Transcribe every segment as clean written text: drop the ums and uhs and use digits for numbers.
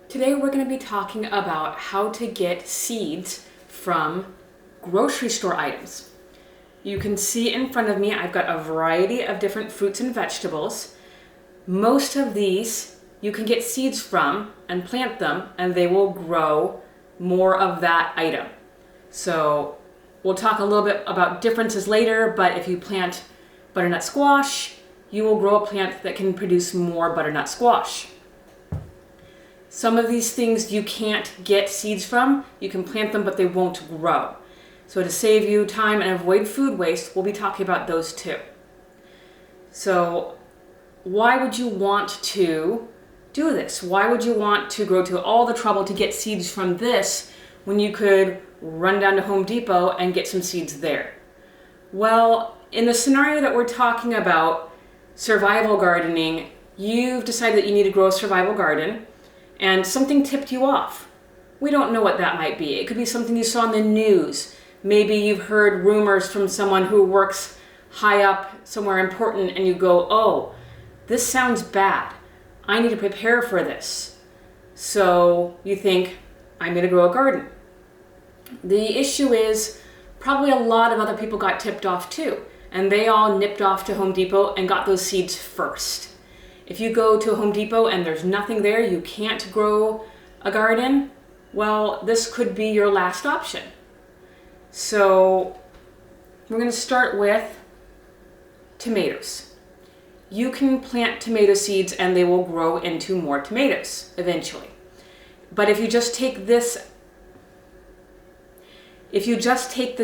Today we're going to be talking about how to get seeds from grocery store items. You can see in front of me I've got a variety of different fruits and vegetables. Most of these you can get seeds from and plant them and they will grow more of that item. So we'll talk a little bit about differences later, but if you plant butternut squash, you will grow a plant that can produce more butternut squash. Some of these things you can't get seeds from. You can plant them, but they won't grow. So to save you time and avoid food waste, we'll be talking about those too. So why would you want to do this? Why would you want to go to all the trouble to get seeds from this when you could run down to Home Depot and get some seeds there? Well, in the scenario that we're talking about, survival gardening, you've decided that you need to grow a survival garden and something tipped you off. We don't know what that might be. It could be something you saw in the news. Maybe you've heard rumors from someone who works high up somewhere important and you go, oh, this sounds bad. I need to prepare for this. So you think, I'm gonna grow a garden. The issue is probably a lot of other people got tipped off too, and they all nipped off to Home Depot and got those seeds first. If you go to Home Depot and there's nothing there, you can't grow a garden, well, this could be your last option. So we're going to start with tomatoes. You can plant tomato seeds and they will grow into more tomatoes eventually. But if you just take the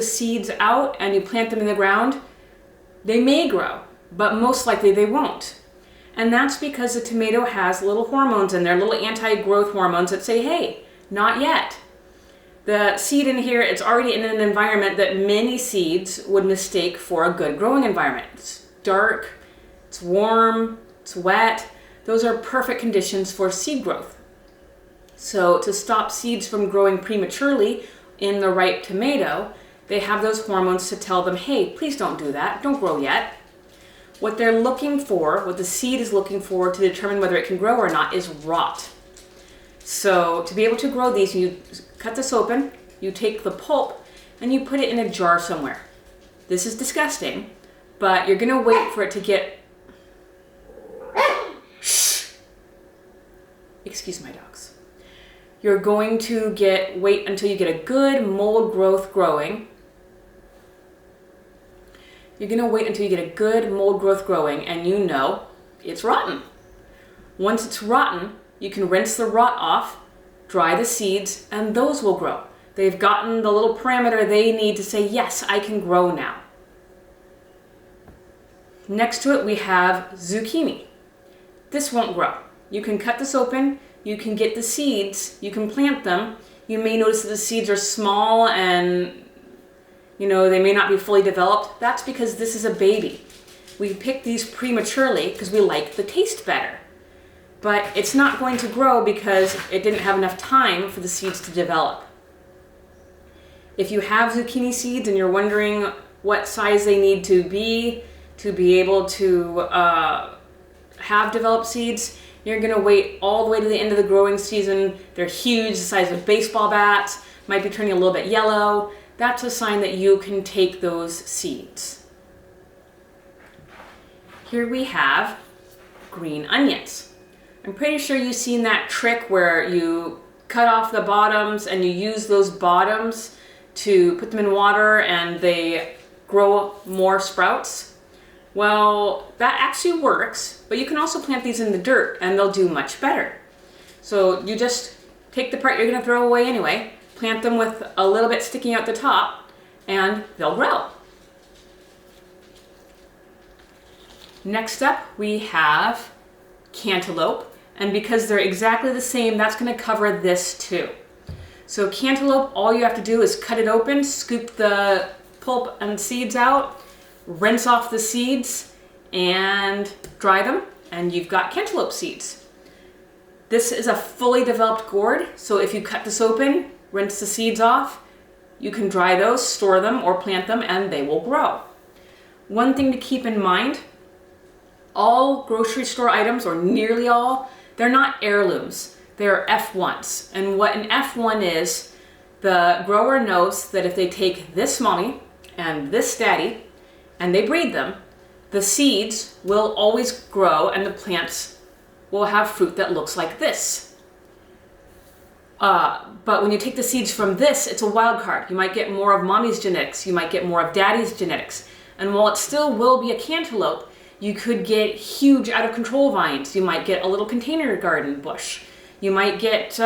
seeds out and you plant them in the ground, they may grow, but most likely they won't. And that's because the tomato has little hormones in there, little anti-growth hormones that say, hey, not yet. The seed in here, it's already in an environment that many seeds would mistake for a good growing environment. It's dark, it's warm, it's wet. Those are perfect conditions for seed growth. So to stop seeds from growing prematurely in the ripe tomato, they have those hormones to tell them, hey, please don't do that, don't grow yet. What they're looking for, what the seed is looking for to determine whether it can grow or not, is rot. So to be able to grow these, you cut this open, you take the pulp, and you put it in a jar somewhere. This is disgusting, but you're gonna wait for it to get... Excuse my dogs. You're going to wait until you get a good mold growth growing. You're gonna wait until you get a good mold growth growing and you know it's rotten. Once it's rotten, you can rinse the rot off, dry the seeds, and those will grow. They've gotten the little parameter they need to say, yes, I can grow now. Next to it, we have zucchini. This won't grow. You can cut this open, you can get the seeds, you can plant them. You may notice that the seeds are small and they may not be fully developed. That's because this is a baby. We pick these prematurely because we like the taste better. But it's not going to grow because it didn't have enough time for the seeds to develop. If you have zucchini seeds and you're wondering what size they need to be able to have developed seeds, you're gonna wait all the way to the end of the growing season. They're huge, the size of baseball bats, might be turning a little bit yellow. That's a sign that you can take those seeds. Here we have green onions. I'm pretty sure you've seen that trick where you cut off the bottoms and you use those bottoms to put them in water and they grow more sprouts. Well, that actually works, but you can also plant these in the dirt and they'll do much better. So you just take the part you're gonna throw away anyway, plant them with a little bit sticking out the top, and they'll grow. Next up, we have cantaloupe, and because they're exactly the same, that's gonna cover this too. So cantaloupe, all you have to do is cut it open, scoop the pulp and seeds out, rinse off the seeds, and dry them, and you've got cantaloupe seeds. This is a fully developed gourd, so if you cut this open, rinse the seeds off, you can dry those, store them, or plant them, and they will grow. One thing to keep in mind, all grocery store items, or nearly all, they're not heirlooms. They're F1s. And what an F1 is, the grower knows that if they take this mommy and this daddy and they breed them, the seeds will always grow and the plants will have fruit that looks like this. But when you take the seeds from this, it's a wild card. You might get more of mommy's genetics, you might get more of daddy's genetics. And while it still will be a cantaloupe, you could get huge out of control vines. You might get a little container garden bush. You might get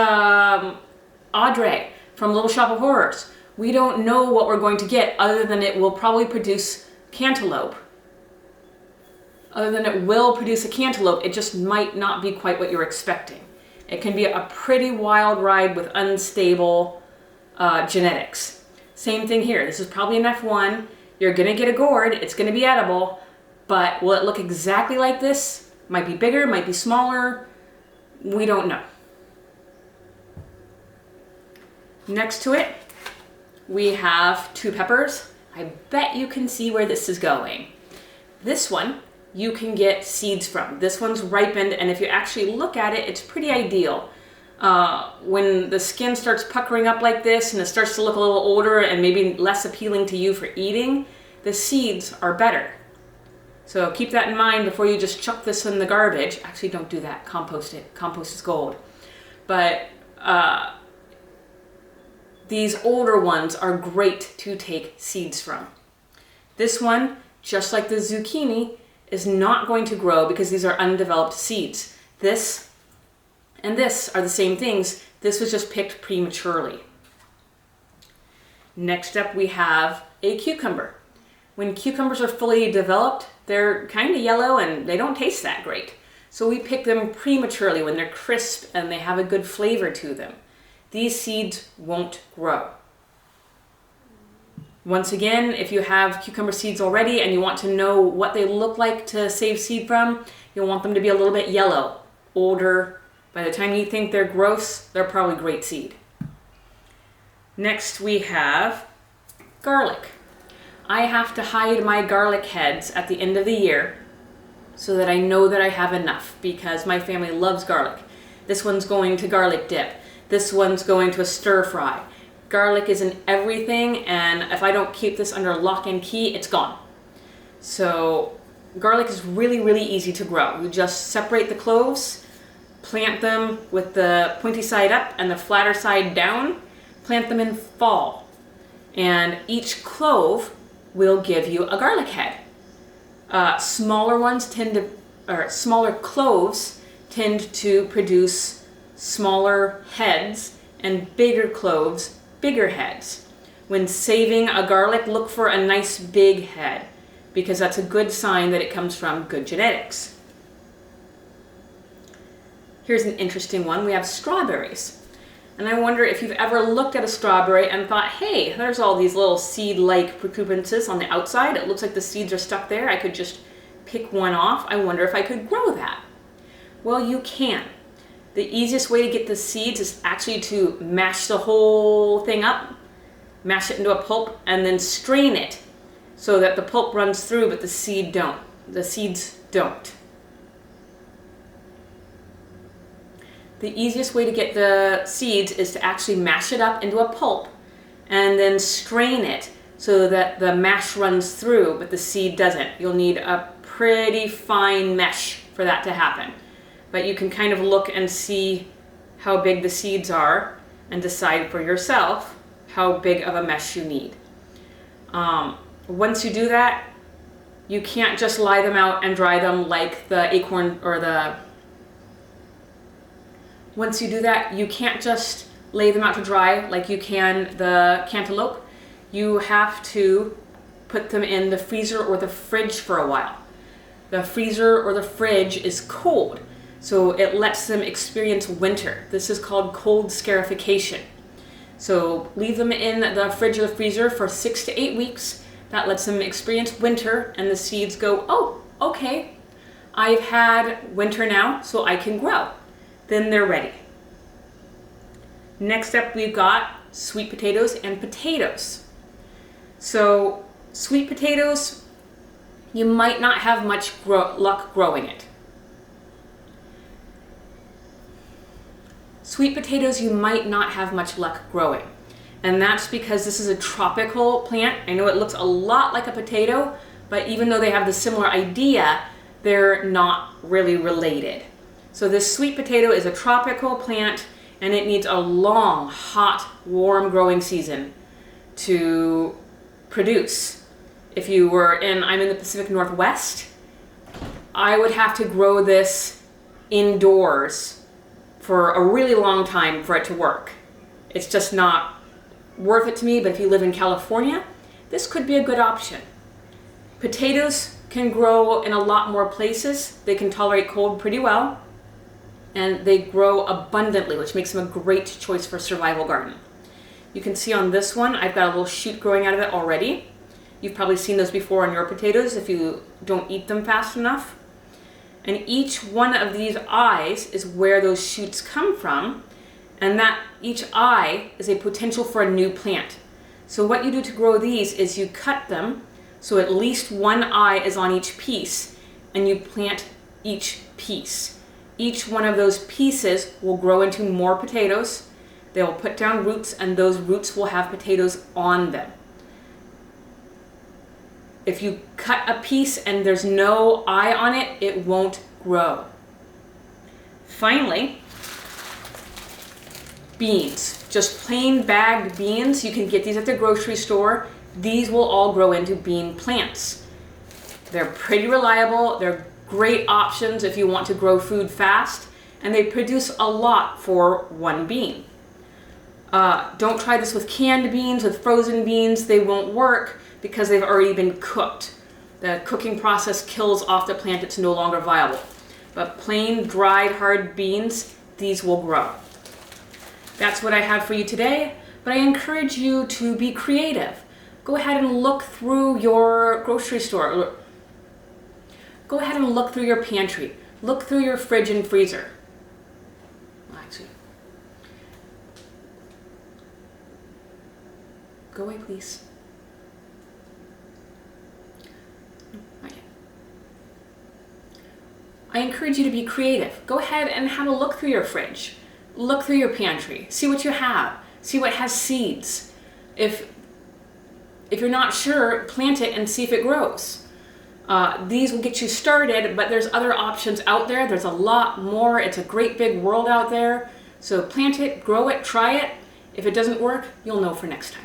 Audrey from Little Shop of Horrors. We don't know what we're going to get other than it will probably produce cantaloupe. Other than it will produce a cantaloupe, it just might not be quite what you're expecting. It can be a pretty wild ride with unstable genetics. Same thing here. This is probably an F1. You're gonna get a gourd. It's gonna be edible, but will it look exactly like this? Might be bigger, might be smaller. We don't know. Next to it, we have two peppers. I bet you can see where this is going. This one you can get seeds from. This one's ripened, and if you actually look at it, it's pretty ideal. When the skin starts puckering up like this and it starts to look a little older and maybe less appealing to you for eating, the seeds are better. So keep that in mind before you just chuck this in the garbage. Actually, don't do that. Compost it. Compost is gold. But these older ones are great to take seeds from. This one, just like the zucchini, is not going to grow because these are undeveloped seeds. This and this are the same things. This was just picked prematurely. Next up, we have a cucumber. When cucumbers are fully developed, they're kind of yellow and they don't taste that great. So we pick them prematurely when they're crisp and they have a good flavor to them. These seeds won't grow. Once again, if you have cucumber seeds already and you want to know what they look like to save seed from, you'll want them to be a little bit yellow, older. By the time you think they're gross, they're probably great seed. Next we have garlic. I have to hide my garlic heads at the end of the year so that I know that I have enough because my family loves garlic. This one's going to garlic dip. This one's going to a stir fry. Garlic is in everything, and if I don't keep this under lock and key, it's gone. So garlic is really, really easy to grow. You just separate the cloves, plant them with the pointy side up and the flatter side down, plant them in fall. And each clove will give you a garlic head. Smaller cloves tend to produce smaller heads, and bigger cloves bigger heads. When saving a garlic, look for a nice big head because that's a good sign that it comes from good genetics. Here's an interesting one. We have strawberries. And I wonder if you've ever looked at a strawberry and thought, hey, there's all these little seed-like protuberances on the outside. It looks like the seeds are stuck there. I could just pick one off. I wonder if I could grow that. Well, you can. The easiest way to get the seeds is actually to mash the whole thing up, mash it into a pulp, and then strain it so that the pulp runs through, but the seeds don't. The easiest way to get the seeds is to actually mash it up into a pulp and then strain it so that the mash runs through, but the seed doesn't. You'll need a pretty fine mesh for that to happen. But you can kind of look and see how big the seeds are and decide for yourself how big of a mesh you need. Once you do that, you can't just lie them out and dry them like the acorn or the... Once you do that, you can't just lay them out to dry like you can the cantaloupe. You have to put them in the freezer or the fridge for a while. The freezer or the fridge is cold, so it lets them experience winter. This is called cold scarification. So leave them in the fridge or the freezer for 6 to 8 weeks. That lets them experience winter, and the seeds go, oh, okay, I've had winter now, so I can grow. Then they're ready. Next up, we've got sweet potatoes and potatoes. So sweet potatoes, you might not have much luck growing it. Sweet potatoes you might not have much luck growing. And that's because this is a tropical plant. I know it looks a lot like a potato, but even though they have the similar idea, they're not really related. So this sweet potato is a tropical plant and it needs a long, hot, warm growing season to produce. If you were I'm in the Pacific Northwest, I would have to grow this indoors for a really long time for it to work. It's just not worth it to me, but if you live in California, this could be a good option. Potatoes can grow in a lot more places. They can tolerate cold pretty well, and they grow abundantly, which makes them a great choice for a survival garden. You can see on this one, I've got a little shoot growing out of it already. You've probably seen those before on your potatoes if you don't eat them fast enough. And each one of these eyes is where those shoots come from, and that each eye is a potential for a new plant. So what you do to grow these is you cut them so at least one eye is on each piece, and you plant each piece. Each one of those pieces will grow into more potatoes. They'll put down roots, and those roots will have potatoes on them. If you cut a piece and there's no eye on it, it won't grow. Finally, beans. Just plain bagged beans. You can get these at the grocery store. These will all grow into bean plants. They're pretty reliable. They're great options if you want to grow food fast, and they produce a lot for one bean. Don't try this with canned beans, with frozen beans. They won't work because they've already been cooked. The cooking process kills off the plant. It's no longer viable. But plain, dried, hard beans, these will grow. That's what I have for you today, but I encourage you to be creative. Go ahead and look through your grocery store. Go ahead and look through your pantry. Look through your fridge and freezer. Actually, go away, please. Not yet. I encourage you to be creative. Go ahead and have a look through your fridge. Look through your pantry. See what you have. See what has seeds. If you're not sure, plant it and see if it grows. These will get you started, but there's other options out there. There's a lot more. It's a great big world out there. So plant it, grow it, try it. If it doesn't work, you'll know for next time.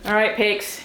All right, Pakes.